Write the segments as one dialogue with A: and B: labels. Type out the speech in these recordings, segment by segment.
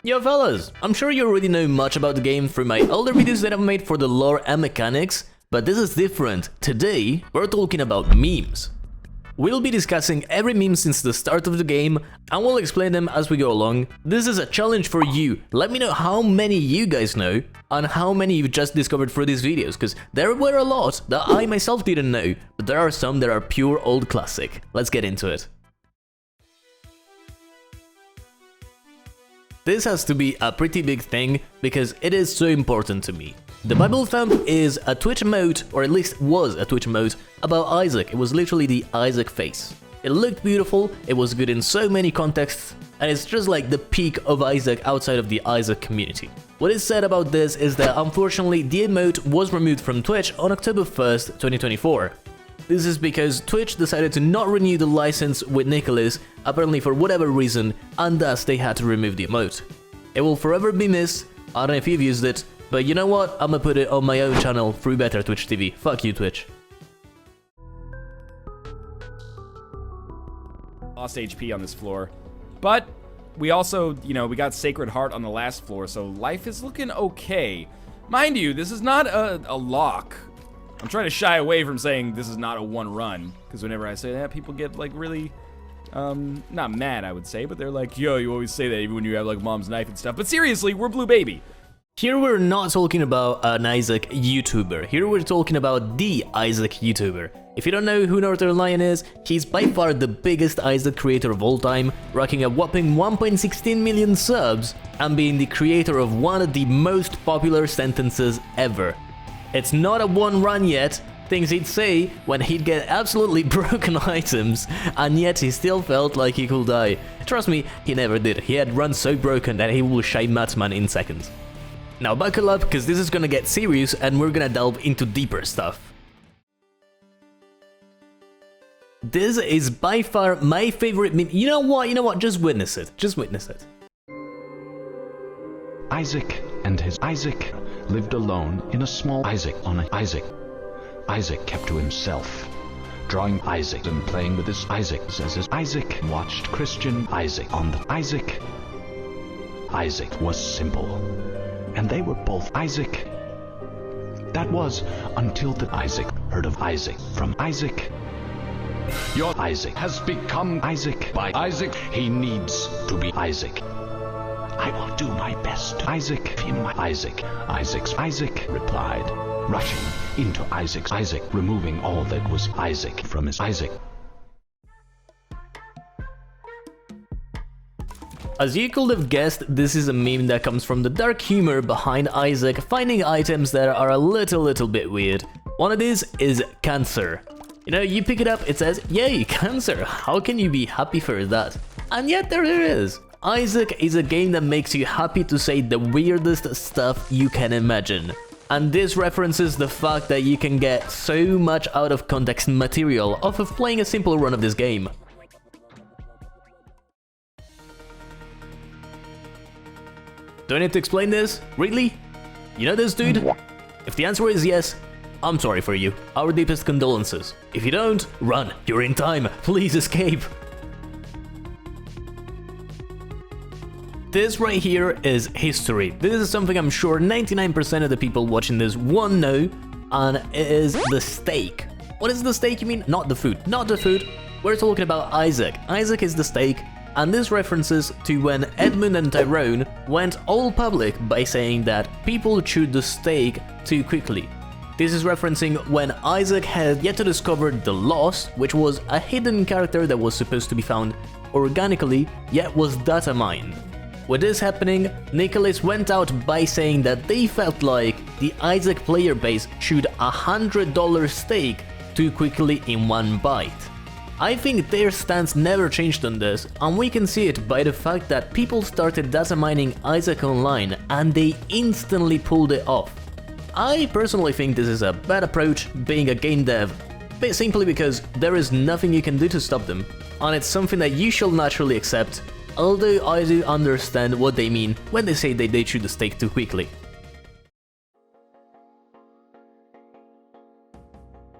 A: Yo fellas, I'm sure you already know much about the game through my older videos that I've made for the lore and mechanics, but this is different. Today, we're talking about memes. We'll be discussing every meme since the start of the game, and we'll explain them as we go along. This is a challenge for you. Let me know how many you guys know, and how many you've just discovered through these videos, because there were a lot that I myself didn't know, but there are some that are pure old classic. Let's get into it. This has to be a pretty big thing, because it is so important to me. The Bible Thum is a Twitch emote, or at least was a Twitch emote, about Isaac. It was literally the Isaac face. It looked beautiful, it was good in so many contexts, and it's just like the peak of Isaac outside of the Isaac community. What is said about this is that unfortunately the emote was removed from Twitch on October 1st, 2024. This is because Twitch decided to not renew the license with Nicholas, apparently for whatever reason, and thus they had to remove the emote. It will forever be missed. I don't know if you've used it, but you know what? I'm gonna put it on my own channel through Better Twitch TV. Fuck you, Twitch.
B: Lost HP on this floor, but we also, we got Sacred Heart on the last floor, so life is looking okay. Mind you, this is not a lock. I'm trying to shy away from saying this is not a one run, because whenever I say that, people get like really, not mad I would say, but they're like, yo, you always say that even when you have like mom's knife and stuff, but seriously, we're Blue Baby.
A: Here we're not talking about an Isaac YouTuber, here we're talking about the Isaac YouTuber. If you don't know who Northern Lion is, he's by far the biggest Isaac creator of all time, rocking a whopping 1.16 million subs, and being the creator of one of the most popular sentences ever. It's not a one run yet, things he'd say when he'd get absolutely broken items, and yet he still felt like he could die. Trust me, he never did. He had runs so broken that he will shame Matsman in seconds. Now buckle up, because this is gonna get serious and we're gonna delve into deeper stuff. This is by far my favorite meme. You know what, just witness it,
C: Isaac and his Isaac lived alone in a small Isaac on an Isaac. Isaac kept to himself, drawing Isaac and playing with his Isaacs as his Isaac watched Christian Isaac on the Isaac. Isaac was simple, and they were both Isaac. That was until the Isaac heard of Isaac from Isaac. Your Isaac has become Isaac by Isaac. He needs to be Isaac. I will do my best. Isaac, him, Isaac. Isaac replied, rushing into Isaac's Isaac, removing all that was Isaac from his Isaac.
A: As you could have guessed, this is a meme that comes from the dark humor behind Isaac finding items that are a little bit weird. One of these is cancer. You pick it up, it says, yay, cancer, how can you be happy for that? And yet there it is. Isaac is a game that makes you happy to say the weirdest stuff you can imagine. And this references the fact that you can get so much out of context material off of playing a simple run of this game. Do I need to explain this? Really? You know this dude? If the answer is yes, I'm sorry for you. Our deepest condolences. If you don't, run. You're in time. Please escape. This right here is history. This is something I'm sure 99% of the people watching this won't know, and it is the steak. What is the steak, you mean? Not the food. Not the food. We're talking about Isaac. Isaac is the steak, and this references to when Edmund and Tyrone went all public by saying that people chewed the steak too quickly. This is referencing when Isaac had yet to discover the Lost, which was a hidden character that was supposed to be found organically, yet was data mined. With this happening, Nicholas went out by saying that they felt like the Isaac player base chewed $100 steak too quickly in one bite. I think their stance never changed on this, and we can see it by the fact that people started data mining Isaac online and they instantly pulled it off. I personally think this is a bad approach being a game dev, but simply because there is nothing you can do to stop them, and it's something that you shall naturally accept. Although I do understand what they mean when they say that they chew the steak too quickly.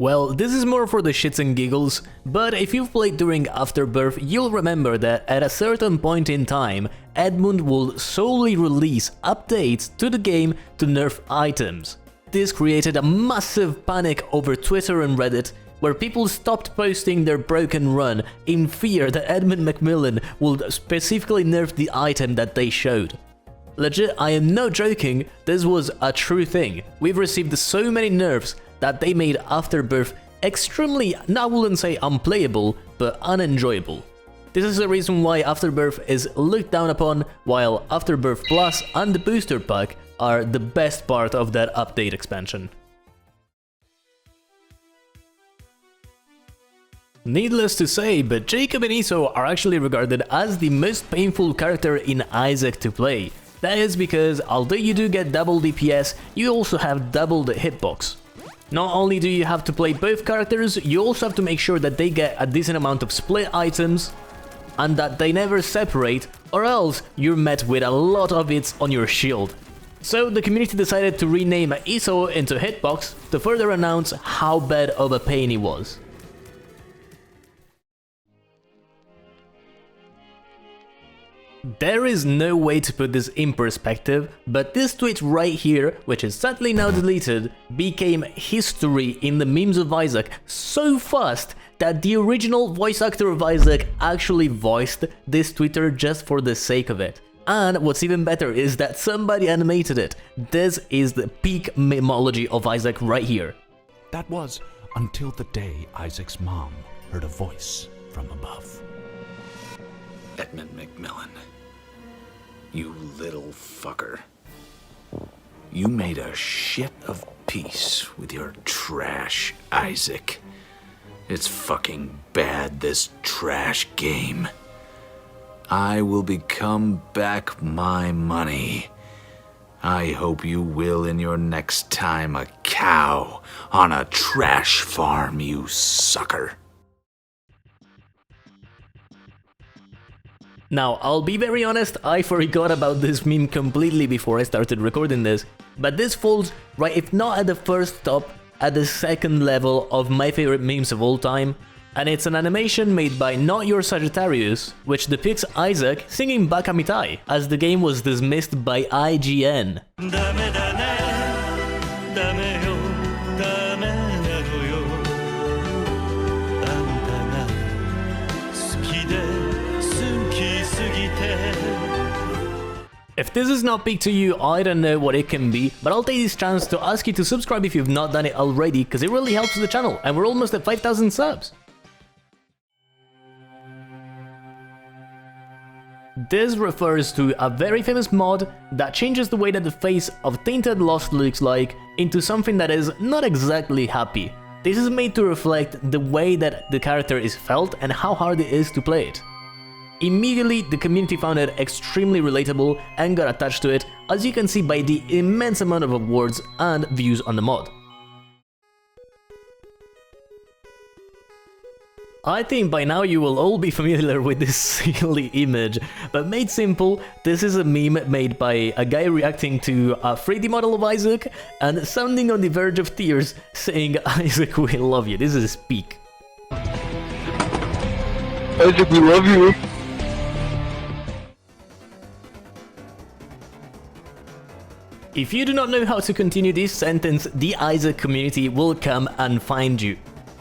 A: Well, this is more for the shits and giggles, but if you've played during Afterbirth, you'll remember that at a certain point in time, Edmund will solely release updates to the game to nerf items. This created a massive panic over Twitter and Reddit, where people stopped posting their broken run in fear that Edmund Macmillan would specifically nerf the item that they showed. Legit, I am not joking, this was a true thing. We've received so many nerfs that they made Afterbirth extremely, I wouldn't say unplayable, but unenjoyable. This is the reason why Afterbirth is looked down upon, while Afterbirth Plus and the booster pack are the best part of that update expansion. Needless to say, but Jacob and Isel are actually regarded as the most painful character in Isaac to play. That is because, although you do get double DPS, you also have double the hitbox. Not only do you have to play both characters, you also have to make sure that they get a decent amount of split items, and that they never separate, or else you're met with a lot of hits on your shield. So the community decided to rename Isel into Hitbox to further announce how bad of a pain he was. There is no way to put this in perspective, but this tweet right here, which is sadly now deleted, became history in the memes of Isaac so fast that the original voice actor of Isaac actually voiced this Twitter just for the sake of it. And what's even better is that somebody animated it. This is the peak memology of Isaac right here.
C: That was until the day Isaac's mom heard a voice from above.
D: Edmund Macmillan, you little fucker. You made a shit of peace with your trash, Isaac. It's fucking bad, this trash game. I will become back my money. I hope you will in your next time a cow on a trash farm, you sucker.
A: Now, I'll be very honest, I forgot about this meme completely before I started recording this, but this falls right, if not at the first top, at the second level of my favorite memes of all time, and it's an animation made by Not Your Sagittarius, which depicts Isaac singing Baka Mitai, as the game was dismissed by IGN. If this is not peak to you, I don't know what it can be, but I'll take this chance to ask you to subscribe if you've not done it already, because it really helps the channel, and we're almost at 5,000 subs. This refers to a very famous mod that changes the way that the face of Tainted Lost looks like into something that is not exactly happy. This is made to reflect the way that the character is felt and how hard it is to play it. Immediately, the community found it extremely relatable and got attached to it, as you can see by the immense amount of awards and views on the mod. I think by now you will all be familiar with this silly image, but made simple, this is a meme made by a guy reacting to a 3D model of Isaac and sounding on the verge of tears saying, "Isaac, we love you." This is peak.
E: Isaac, we love you.
A: If you do not know how to continue this sentence, the Isaac community will come and find you.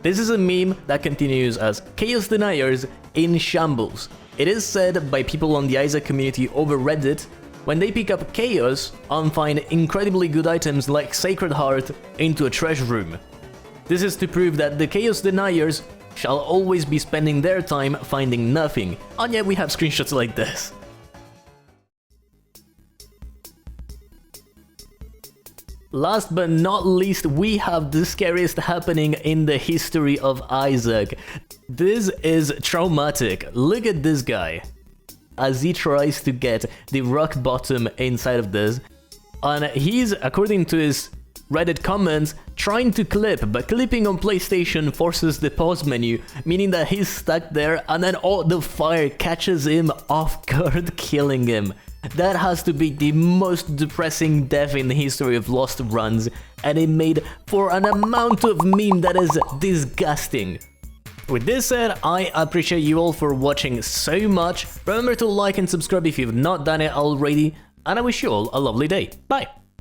A: This is a meme that continues as Chaos Deniers in Shambles. It is said by people on the Isaac community over Reddit, when they pick up Chaos and find incredibly good items like Sacred Heart into a treasure room. This is to prove that the Chaos Deniers shall always be spending their time finding nothing, and yet we have screenshots like this. Last but not least, we have the scariest happening in the history of Isaac. This is traumatic. Look at this guy as he tries to get the rock bottom inside of this. And he's, according to his Reddit comments, trying to clip, but clipping on PlayStation forces the pause menu, meaning that he's stuck there and then all the fire catches him off guard, killing him. That has to be the most depressing death in the history of Lost runs, and it made for an amount of meme that is disgusting. With this said, I appreciate you all for watching so much. Remember to like and subscribe if you've not done it already, and I wish you all a lovely day. Bye!